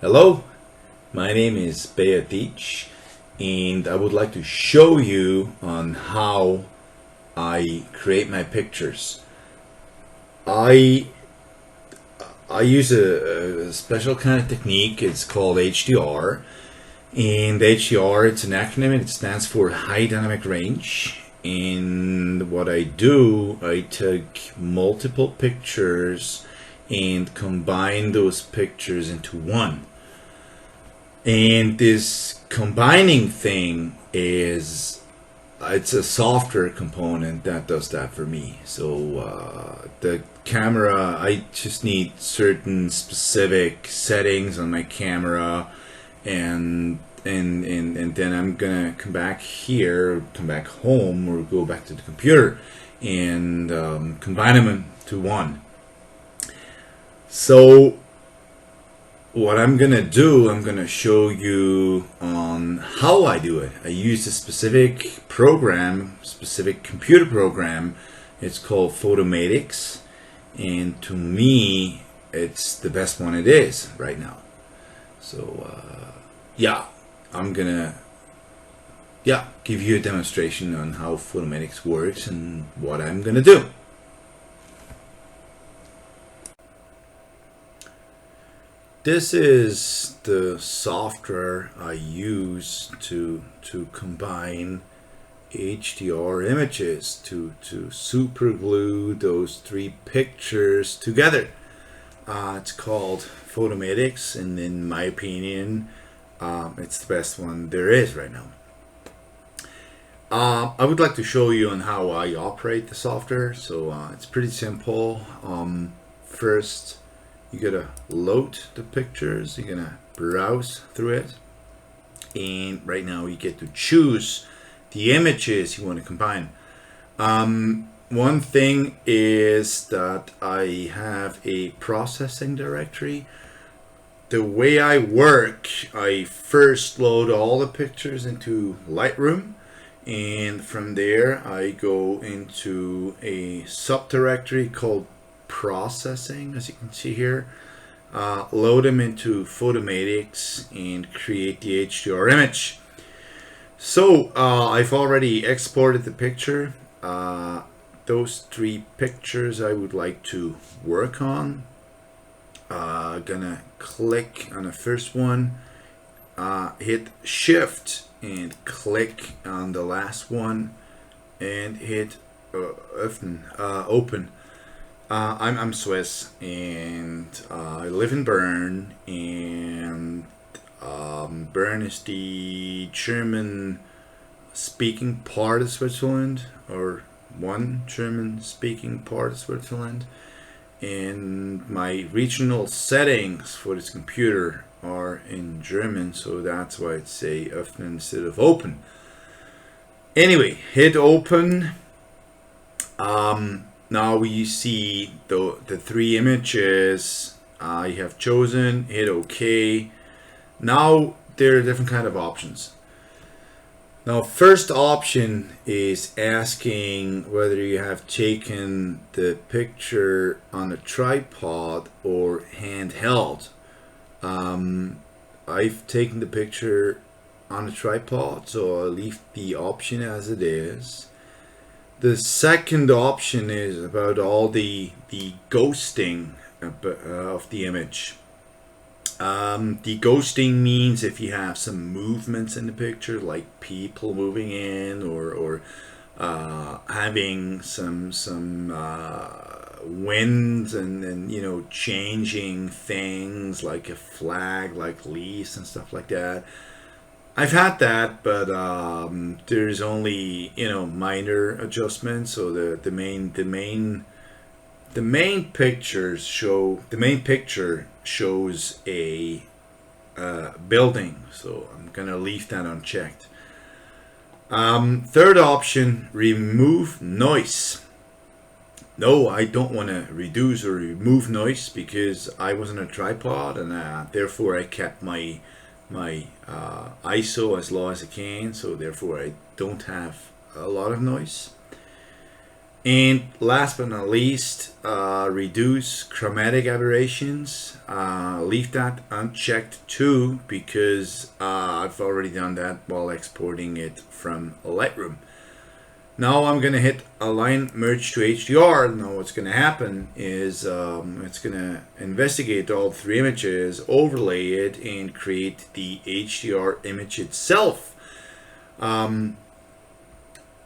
Hello, my name is Beatich, and I would like to show you on how I create my pictures. I I use a special kind of technique. It's called HDR, and HDR, it's an acronym and it stands for High Dynamic Range. And what I do, I take multiple pictures and combine those pictures into one. And this combining thing is it's a software component that does that for me. So the camera, I just need certain specific settings on my camera, and then I'm gonna come back here, come back home, or go back to the computer and combine them into one. So what I'm gonna do, I'm gonna show you on how I do it. I use a specific program, specific computer program. It's called Photomatix, and to me, it's the best one it is right now. So yeah, I'm gonna give you a demonstration on how Photomatix works and what I'm gonna do. This is the software I use to combine HDR images to super glue those three pictures together. It's called Photomatix, and in my opinion, it's the best one there is right now. I would like to show you on how I operate the software. So it's pretty simple. First, you gotta load the pictures, you're gonna browse through it, and right now you get to choose the images you want to combine. One thing is that I have a processing directory. The way I work, I first load all the pictures into Lightroom, and from there I go into a subdirectory called processing, as you can see here, load them into Photomatix and create the HDR image. So I've already exported the picture. Those three pictures I would like to work on. Gonna click on the first one, hit Shift and click on the last one, and hit open. I'm Swiss, and I live in Bern, and Bern is the German speaking part of Switzerland, or one German speaking part of Switzerland, and my regional settings for this computer are in German, so that's why I'd say öffnen instead of open. Anyway, hit open. Now we see the three images I have chosen. Hit OK. Now there are different kind of options. Now, first option is asking whether you have taken the picture on a tripod or handheld. I've taken the picture on a tripod, so I'll leave the option as it is. The second option is about all the ghosting of the image. The ghosting means if you have some movements in the picture, like people moving in, or having some wind and changing things like a flag, like leaves and stuff like that. I've had that, but there's only minor adjustments. So the main picture shows a building, so I'm gonna leave that unchecked. Third option, remove noise. No, I don't want to reduce or remove noise because I was on a tripod, and therefore I kept my ISO as low as I can, so therefore I don't have a lot of noise. And last but not least, reduce chromatic aberrations. Leave that unchecked too, because I've already done that while exporting it from Lightroom. Now I'm going to hit Align Merge to HDR. Now what's going to happen is it's going to investigate all three images, overlay it, and create the HDR image itself.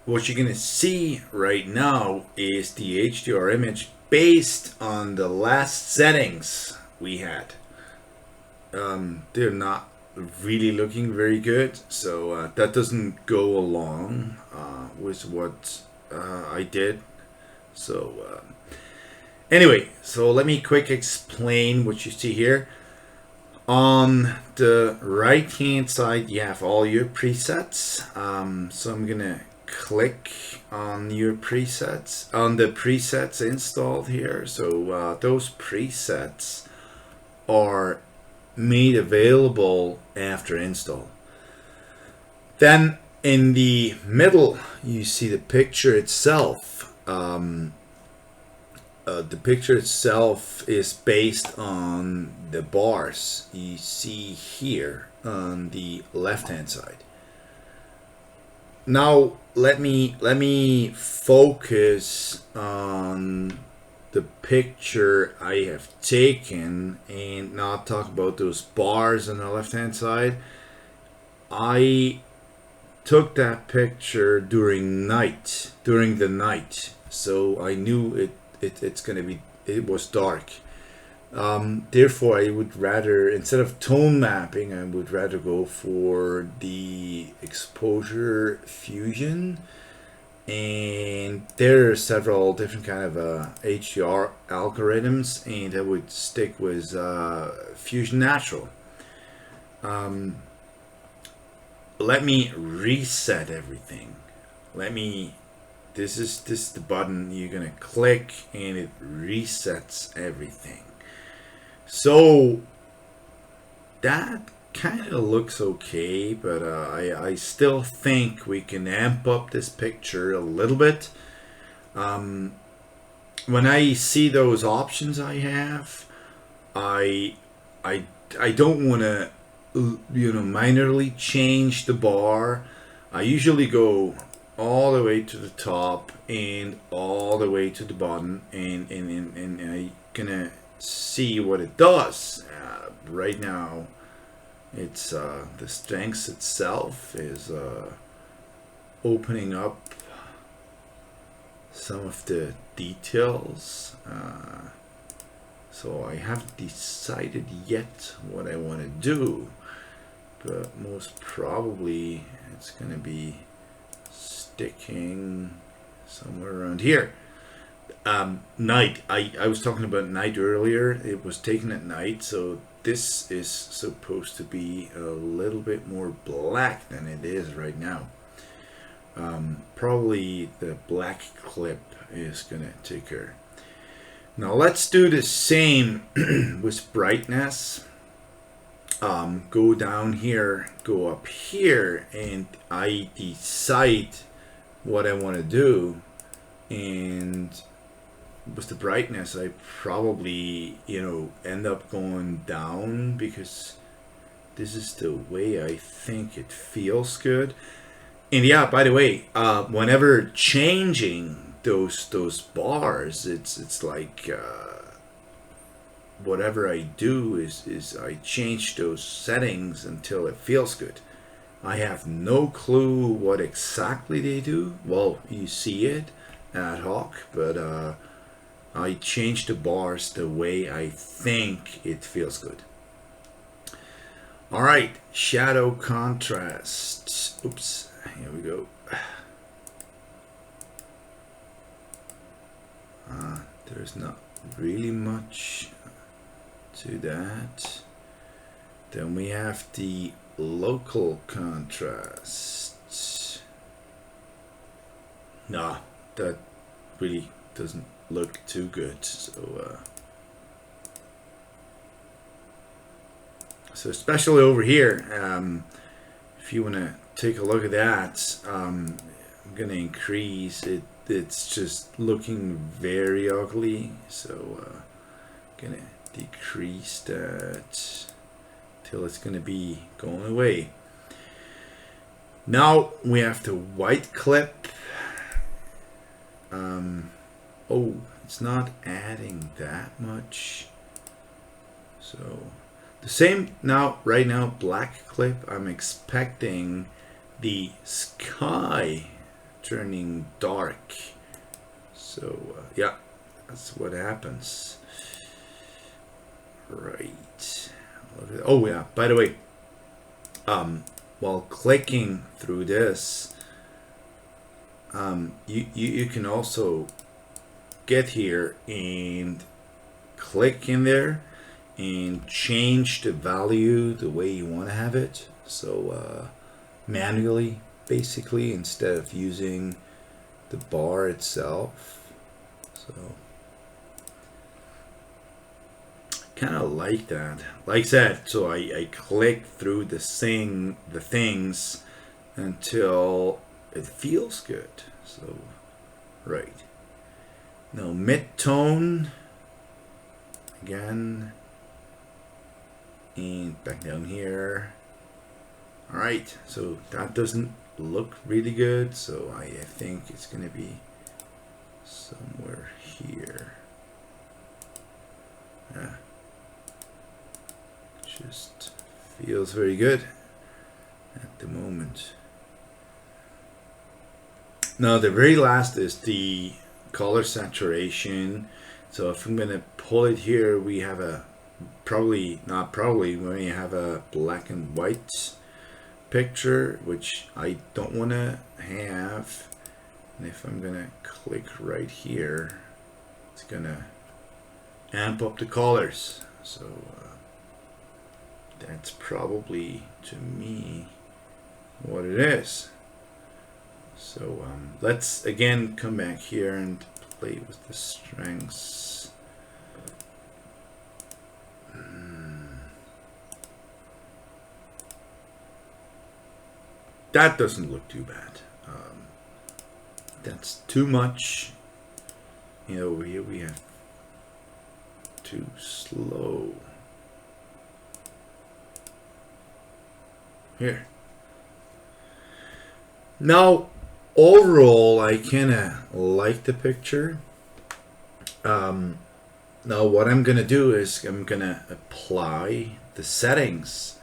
What you're going to see right now is the HDR image based on the last settings we had. They're not really looking very good, so that doesn't go along with what I did. So anyway, so let me quick explain what you see here. On the right hand side you have all your presets, so I'm gonna click on your presets, on the presets installed here. So those presets are made available after install. Then in the middle you see the picture itself. The picture itself is based on the bars you see here on the left hand side. Now let me focus on the picture I have taken and not talk about those bars on the left hand side. I took that picture during the night, so I knew it was dark. Therefore, I would rather, instead of tone mapping, I would rather go for the exposure fusion. And there are several different kind of HDR algorithms, and I would stick with Fusion Natural. Let me reset everything. This is the button you're gonna click, and it resets everything. So that kind of looks okay, but I still think we can amp up this picture a little bit. When I see those options I have, I don't want to minorly change the bar. I usually go all the way to the top and all the way to the bottom, and I gonna see what it does. Right now it's the strengths itself is opening up some of the details, so I haven't decided yet what I want to do, but most probably it's gonna be sticking somewhere around here. Night. I was talking about night earlier. It was taken at night, so this is supposed to be a little bit more black than it is right now. Probably the black clip is gonna take care. Now let's do the same with brightness. Go down here, go up here, and I decide what I want to do. And with the brightness, I probably end up going down, because this is the way I think it feels good. And yeah, by the way, whenever changing those bars, it's like whatever I do is I change those settings until it feels good. I have no clue what exactly they do. Well, you see it ad hoc, but I change the bars the way I think it feels good. All right, shadow contrast. Oops, here we go. There's not really much to that. Then we have the local contrast. Nah, that really doesn't look too good. So especially over here, if you want to take a look at that, I'm gonna increase it. it's just looking very ugly. So gonna decrease that till it's gonna be going away. Now we have to white clip. Oh, it's not adding that much. So the same now, right now, black clip. I'm expecting the sky turning dark. So yeah, that's what happens. Right. Oh yeah, by the way, while clicking through this, you can also get here and click in there and change the value the way you want to have it. So manually, basically, instead of using the bar itself. So kind of like that. Like I said, so I click through the things until it feels good. So right now, mid-tone again, and back down here. All right, so that doesn't look really good, so I think it's gonna be somewhere here. Yeah, just feels very good at the moment. Now the very last is the color saturation. So if I'm gonna pull it here, we have a we have a black and white picture, which I don't want to have. And if I'm gonna click right here, it's gonna amp up the colors. So that's probably, to me, what it is. So let's again come back here and play with the strengths. That doesn't look too bad. That's too much. You know, over here we have too slow. Here. Now, overall, I kind of like the picture. Now, what I'm going to do is I'm going to apply the settings.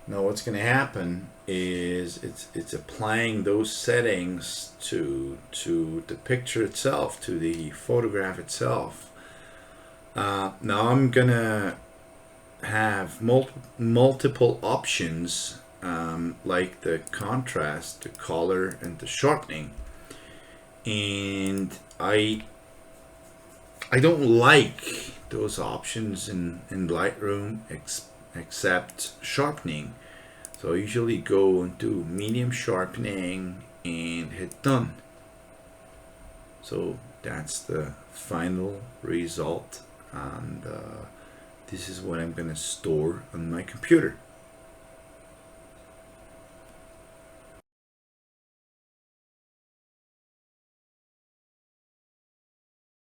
Now, what's going to happen is it's applying those settings to the picture itself, to the photograph itself. Now, I'm going to have multiple options, like the contrast, the color, and the sharpening. And I don't like those options in Lightroom except sharpening. So I usually go and do medium sharpening and hit done. So that's the final result, and this is what I'm going to store on my computer.